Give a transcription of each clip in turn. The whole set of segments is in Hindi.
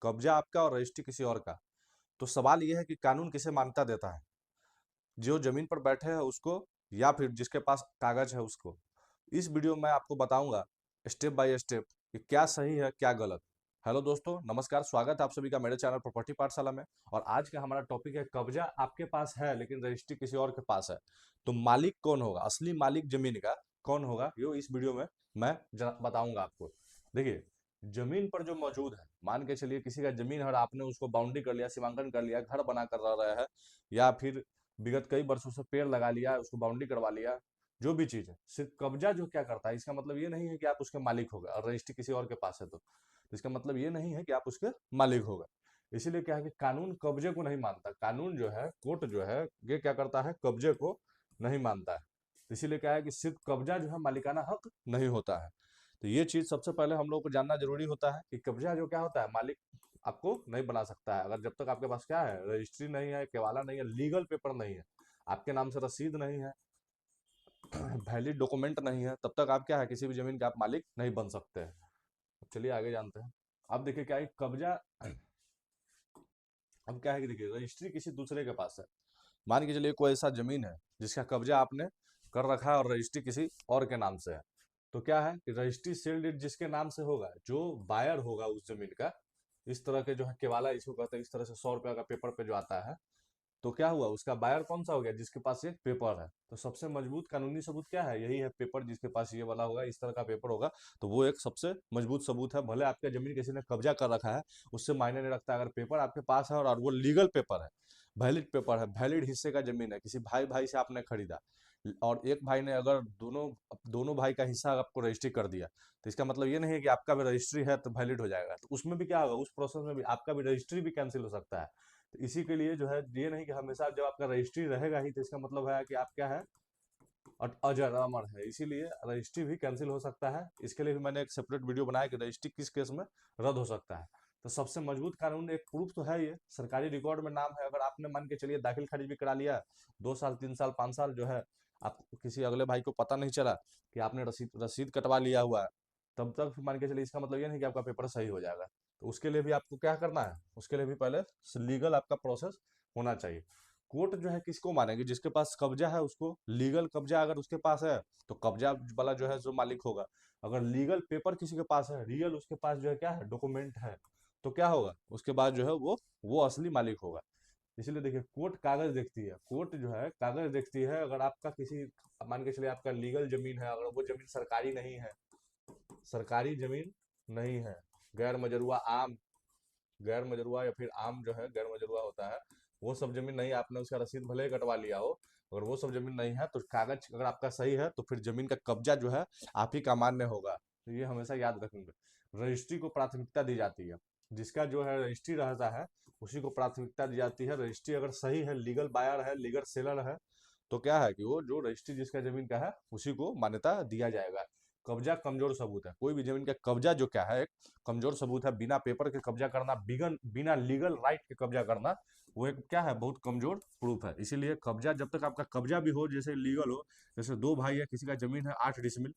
कब्जा आपका और रजिस्ट्री किसी और का। तो सवाल ये है कि कानून किसे मान्यता देता है, जो जमीन पर बैठे हैं उसको या फिर जिसके पास कागज है उसको। इस वीडियो में आपको बताऊंगा स्टेप बाय स्टेप कि क्या सही है क्या गलत। हेलो दोस्तों, नमस्कार, स्वागत है आप सभी का मेरे चैनल प्रॉपर्टी पाठशाला में। और आज का हमारा टॉपिक है कब्जा आपके पास है लेकिन रजिस्ट्री किसी और के पास है, तो मालिक कौन होगा, असली मालिक जमीन का कौन होगा, ये इस वीडियो में मैं बताऊंगा आपको। देखिए, जमीन पर जो मौजूद है, मान के चलिए किसी का जमीन है और आपने उसको बाउंड्री कर लिया, सीमांकन कर लिया, घर बना कर रह रहे हैं, या फिर विगत कई वर्षों से पेड़ लगा लिया, उसको बाउंड्री करवा लिया, जो भी चीज है, सिर्फ कब्जा जो क्या करता है, इसका मतलब ये नहीं है कि आप उसके मालिक हो गए। और रजिस्ट्री किसी और के पास है तो इसका मतलब ये नहीं है कि आप उसके मालिक हो गए। इसीलिए क्या है कि कानून कब्जे को नहीं मानता, कानून जो है, कोर्ट जो है, ये क्या करता है, कब्जे को नहीं मानता है। तो इसीलिए क्या है कि सिर्फ कब्जा जो है मालिकाना हक नहीं होता है। तो ये चीज सबसे पहले हम लोग को जानना जरूरी होता है कि कब्जा जो क्या होता है, मालिक आपको नहीं बना सकता है अगर जब तक आपके पास क्या है, रजिस्ट्री नहीं है, केवाला नहीं है, लीगल पेपर नहीं है, आपके नाम से रसीद नहीं है, वैलिड डॉक्यूमेंट नहीं है, तब तक आप क्या है, किसी भी जमीन के आप मालिक नहीं बन सकते हैं। अब चलिए आगे जानते हैं। अब देखिए क्या है कब्जा। अब क्या है कि देखिए, रजिस्ट्री किसी दूसरे के पास है। मान के चलिए कोई ऐसा जमीन है जिसका कब्जा आपने कर रखा है और रजिस्ट्री किसी और के नाम से है। तो क्या है कि रजिस्ट्री सेल डीड जिसके नाम से होगा, जो बायर होगा उस जमीन का, इस तरह के जो है केवाला इसको कहते हैं, इस तरह से 100 रुपया का पेपर पे जो आता है, तो क्या हुआ, उसका बायर कौन सा हो गया, जिसके पास ये पेपर है। तो सबसे मजबूत कानूनी सबूत क्या है, यही है पेपर, जिसके पास ये वाला होगा, इस तरह का पेपर होगा, तो वो एक सबसे मजबूत सबूत है। भले आपका जमीन किसी ने कब्जा कर रखा है, उससे मायने नहीं रखता, अगर पेपर आपके पास है और वो लीगल पेपर है, वैलिड पेपर है, वैलिड हिस्से का जमीन है, किसी भाई भाई से आपने खरीदा, और एक भाई ने अगर दोनों दोनों भाई का हिस्सा आपको रजिस्ट्री कर दिया, तो इसका मतलब ये नहीं है कि आपका भी रजिस्ट्री है तो वैलिड हो जाएगा। तो उसमें भी क्या होगा, उस प्रोसेस में भी आपका भी रजिस्ट्री भी कैंसिल हो सकता है। तो इसी के लिए जो है, ये नहीं कि हमेशा जब आपका रजिस्ट्री रहेगा ही तो इसका मतलब है कि आप क्या है, अजर अमर है। इसीलिए रजिस्ट्री भी कैंसिल हो सकता है। इसके लिए भी मैंने एक सेपरेट वीडियो बनाया कि रजिस्ट्री किस केस में रद्द हो सकता है। तो सबसे मजबूत कानून एक प्रूफ तो है, ये सरकारी रिकॉर्ड में नाम है। अगर आपने मान के चलिए दाखिल खारिज भी करा लिया, 2 साल 3 साल 5 साल जो है, आप किसी अगले भाई को पता नहीं चला कि आपने रसीद रसीद कटवा लिया हुआ है, तब तक मान के चलिए इसका मतलब ये नहीं कि आपका पेपर सही हो जाएगा। तो उसके लिए भी आपको क्या करना है, उसके लिए भी पहले लीगल आपका प्रोसेस होना चाहिए। कोर्ट जो है किसको मानेगी, जिसके पास कब्जा है उसको। लीगल कब्जा अगर उसके पास है तो कब्जा वाला जो है जो मालिक होगा। अगर लीगल पेपर किसी के पास है, रियल उसके पास जो है क्या है, डॉक्यूमेंट है, तो क्या होगा, उसके बाद जो है वो असली मालिक होगा। इसलिए देखिए, कोर्ट कागज देखती है, कोर्ट जो है कागज देखती है। अगर आपका किसी, मान के चलिए आपका लीगल जमीन है, अगर वो जमीन सरकारी नहीं है, सरकारी जमीन नहीं है, गैर मजरूआ आम, गैर मजरूआ या फिर आम जो है, गैर मजरूआ होता है, वो सब जमीन नहीं, आपने उसका रसीद भले ही कटवा लिया हो, अगर वो सब जमीन नहीं है तो कागज अगर आपका सही है तो फिर जमीन का कब्जा जो है आप ही का मान्य होगा। तो ये हमेशा याद रखेंगे। रजिस्ट्री को प्राथमिकता दी जाती है, जिसका जो है रजिस्ट्री रहता है उसी को प्राथमिकता दी जाती है। रजिस्ट्री अगर सही है, लीगल बायर है, लीगल सेलर है, तो क्या है कि वो जो रजिस्ट्री जिसका जमीन का है उसी को मान्यता दिया जाएगा। कब्जा कमजोर सबूत है, कोई भी जमीन का कब्जा जो क्या है, एक कमजोर सबूत है। बिना पेपर के कब्जा करना, बिना लीगल राइट के कब्जा करना, वो एक क्या है, बहुत कमजोर प्रूफ है। इसीलिए कब्जा, जब तक आपका कब्जा भी हो, जैसे लीगल हो, जैसे दो भाई है, किसी का जमीन है 8 डिसमिल,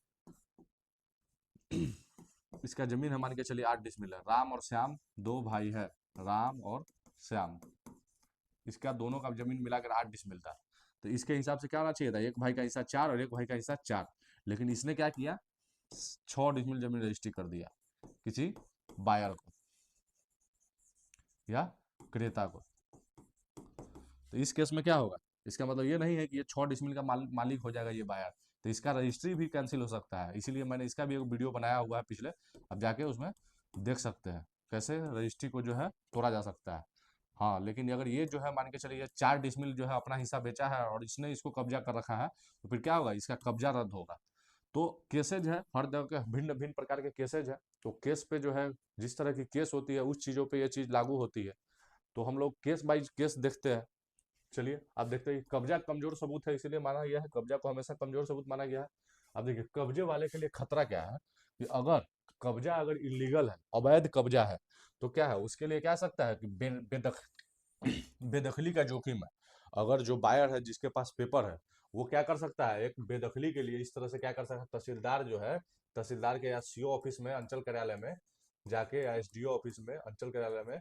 इसका जमीन है मान के चलिए 8 डिसमिल है, राम और श्याम दो भाई है, राम और श्याम, इसका दोनों का जमीन मिलाकर 8 डिसमिल था। तो इसके हिसाब से क्या होना चाहिए था, एक भाई का हिस्सा 4 और एक भाई का हिस्सा 4, लेकिन इसने क्या किया, 6 डिसमिल जमीन रजिस्ट्री कर दिया किसी बायर को या क्रेता को। तो इस केस में क्या होगा, इसका मतलब ये नहीं है कि ये 6 डिसमिल का मालिक हो जाएगा ये बायर, तो इसका रजिस्ट्री भी कैंसिल हो सकता है। इसीलिए मैंने इसका भी एक वीडियो बनाया हुआ है पिछले, अब जाके उसमें देख सकते हैं कैसे रजिस्ट्री को जो है तोड़ा जा सकता है। हाँ, लेकिन अगर ये जो है मान के चलिए 4 डिसमिल जो है अपना हिस्सा बेचा है और इसने इसको कब्जा कर रखा है, तो फिर क्या होगा, इसका कब्जा रद्द होगा। तो केसेज है, हर तरह के भिन्न भिन्न प्रकार के केसेज है। तो केस पे जो है, जिस तरह की केस होती है उस चीजों पे ये चीज लागू होती है। तो हम लोग केस बाई केस देखते हैं। चलिए अब देखते हैं कि कब्जा कमजोर सबूत है, इसीलिए माना गया है, कब्जा को हमेशा कमजोर सबूत माना गया है। अब देखिए कब्जे वाले के लिए खतरा क्या है, कि अगर कब्जा अगर इलीगल है, अवैध कब्जा है, तो क्या है, उसके लिए क्या सकता है कि बेदखली का जोखिम है। अगर जो बायर है जिसके पास पेपर है, वो क्या कर सकता है, एक बेदखली के लिए इस तरह से क्या कर सकता है, तहसीलदार जो है, तहसीलदार के या सीओ ऑफिस में, अंचल कार्यालय में जाके या एसडीओ ऑफिस में, अंचल कार्यालय में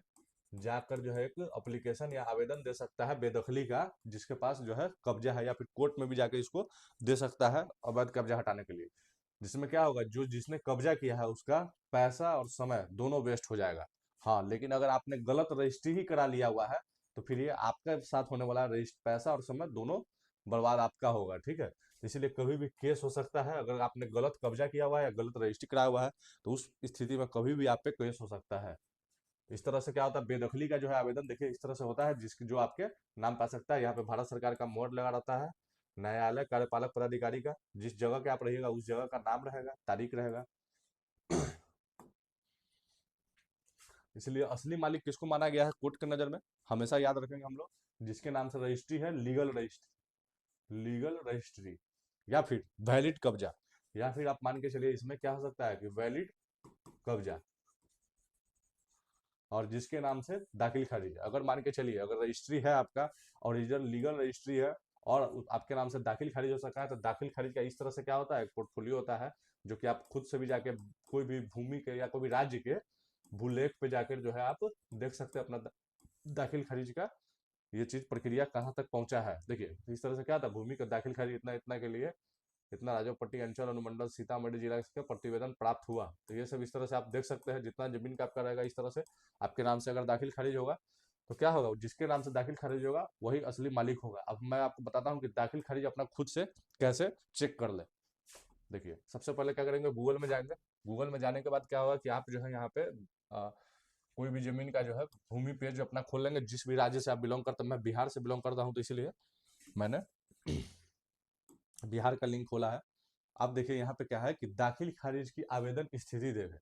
जाकर जो है एक एप्लीकेशन या आवेदन दे सकता है बेदखली का, जिसके पास जो है कब्जा है, या फिर कोर्ट में भी जाके इसको दे सकता है अवैध कब्जा हटाने के लिए। जिसमें क्या होगा, जो जिसने कब्जा किया है उसका पैसा और समय दोनों वेस्ट हो जाएगा। हाँ, लेकिन अगर आपने गलत रजिस्ट्री ही करा लिया हुआ है तो फिर ये आपके साथ होने वाला पैसा और समय दोनों बर्बाद आपका होगा, ठीक है। इसीलिए कभी भी केस हो सकता है, अगर आपने गलत कब्जा किया हुआ है या गलत रजिस्ट्री कराया हुआ है तो उस स्थिति में कभी भी आप पे केस हो सकता है। इस तरह से क्या होता है, बेदखली का जो है आवेदन देखिए इस तरह से होता है, जिसकी जो आपके नाम पा सकता है। यहाँ पे भारत सरकार का मोहर लगा रहता है, न्यायालय कार्यपालक पदाधिकारी का, जिस जगह के आप रहिएगा उस जगह का नाम रहेगा, तारीख रहेगा। इसलिए असली मालिक किसको माना गया है कोर्ट के नजर में, हमेशा याद रखेंगे हम लोग, जिसके नाम से रजिस्ट्री है, लीगल रजिस्ट्री या फिर वैलिड कब्जा, या फिर आप मान के चलिए इसमें क्या हो सकता है कि वैलिड कब्जा, और जिसके नाम से दाखिल खारिज। अगर मान के चलिए अगर रजिस्ट्री है आपका, ओरिजिनल लीगल रजिस्ट्री है, और आपके नाम से दाखिल खारिज हो सका है, तो दाखिल खारिज का इस तरह से क्या होता है, पोर्टफोलियो होता है, जो कि आप खुद से भी जाके कोई भी भूमि के या कोई भी राज्य के भूलेख पे जाकर जो है आप देख सकते हैं अपना दाखिल खारिज का ये चीज प्रक्रिया कहाँ तक पहुंचा है। देखिए इस तरह से क्या था, भूमि का दाखिल खारिज इतना इतना के लिए इतना राजोपट्टी अंचल अनुमंडल सीतामढ़ी जिला का प्रतिवेदन प्राप्त हुआ। तो ये सब इस तरह से आप देख सकते हैं, जितना जमीन का आपका रहेगा इस तरह से आपके नाम से अगर दाखिल खारिज होगा तो क्या होगा, जिसके नाम से दाखिल खारिज होगा वही असली मालिक होगा। अब मैं आपको बताता हूँ कि दाखिल खारिज अपना खुद से कैसे चेक कर ले। देखिए सबसे पहले क्या करेंगे, गूगल में जाएंगे। गूगल में जाने के बाद क्या होगा कि आप जो है यहाँ पे कोई भी जमीन का जो है भूमि पेज अपना खोल लेंगे, जिस भी राज्य से आप बिलोंग करते हैं। मैं बिहार से बिलोंग करता हूँ तो इसलिए मैंने बिहार का लिंक खोला है। अब देखिए यहाँ पे क्या है कि दाखिल खारिज की आवेदन स्थिति देखें।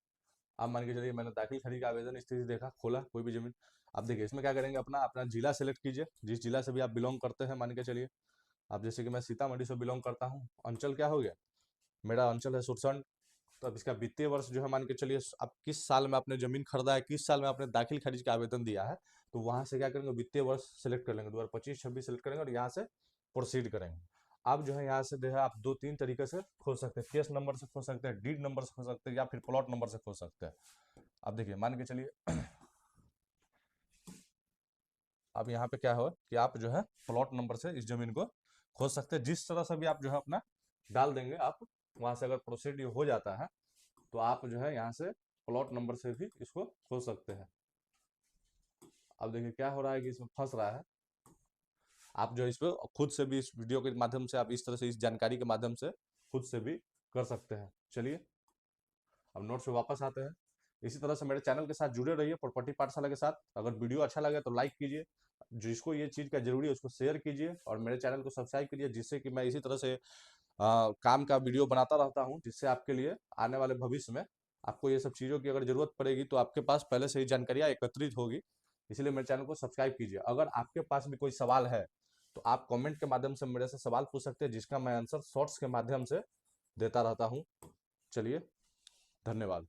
अब मान के चलिए मैंने दाखिल खारिज का आवेदन स्थिति देखा, खोला कोई भी जमीन। अब देखिए इसमें क्या करेंगे, अपना अपना जिला सेलेक्ट कीजिए, जिस जिला से भी आप बिलोंग करते हैं। मान के चलिए अब जैसे कि मैं सीतामढ़ी से बिलोंग करता हूँ, अंचल क्या हो गया, मेरा अंचल है सुरसंड। तो अब इसका वित्तीय वर्ष जो है मान के चलिए आप किस साल में आपने जमीन खरीदा है, किस साल में आपने दाखिल खारिज का आवेदन दिया है, तो वहां से क्या करेंगे, वित्तीय वर्ष सेलेक्ट कर लेंगे, 2025-26 सेलेक्ट करेंगे और यहाँ से प्रोसीड करेंगे। अब जो है यहाँ से जो है आप दो तीन तरीके से खोल सकते हैं, केस नंबर से खोल सकते हैं, डीड नंबर से खोल सकते हैं, या फिर प्लॉट नंबर से खोल सकते हैं। अब देखिए मान के चलिए अब यहाँ पे क्या हो कि आप जो है प्लॉट नंबर से इस जमीन को खोज सकते हैं। जिस तरह से भी आप जो है अपना डाल देंगे, आप वहां से अगर प्रोसीड हो जाता है तो आप जो है यहाँ से प्लॉट नंबर से भी इसको खोज सकते हैं। अब देखिए क्या हो रहा है कि इसमें फंस रहा है। आप जो इस पे खुद से भी इस वीडियो के माध्यम से आप इस तरह से इस जानकारी के माध्यम से खुद से भी कर सकते हैं। चलिए अब नोट से वापस आते हैं। इसी तरह से मेरे चैनल के साथ जुड़े रहिए प्रॉपर्टी पाठशाला के साथ। अगर वीडियो अच्छा लगे तो लाइक कीजिए, जिसको ये चीज़ का जरूरी है उसको शेयर कीजिए, और मेरे चैनल को सब्सक्राइब कीजिए, जिससे कि मैं इसी तरह से काम का वीडियो बनाता रहता हूँ, जिससे आपके लिए आने वाले भविष्य में आपको ये सब चीज़ों की अगर जरूरत पड़ेगी तो आपके पास पहले से ही जानकारियाँ एकत्रित होगी। इसलिए मेरे चैनल को सब्सक्राइब कीजिए। अगर आपके पास भी कोई सवाल है तो आप कमेंट के माध्यम से मेरे से सवाल पूछ सकते हैं, जिसका मैं आंसर शॉर्ट्स के माध्यम से देता रहता हूँ। चलिए धन्यवाद।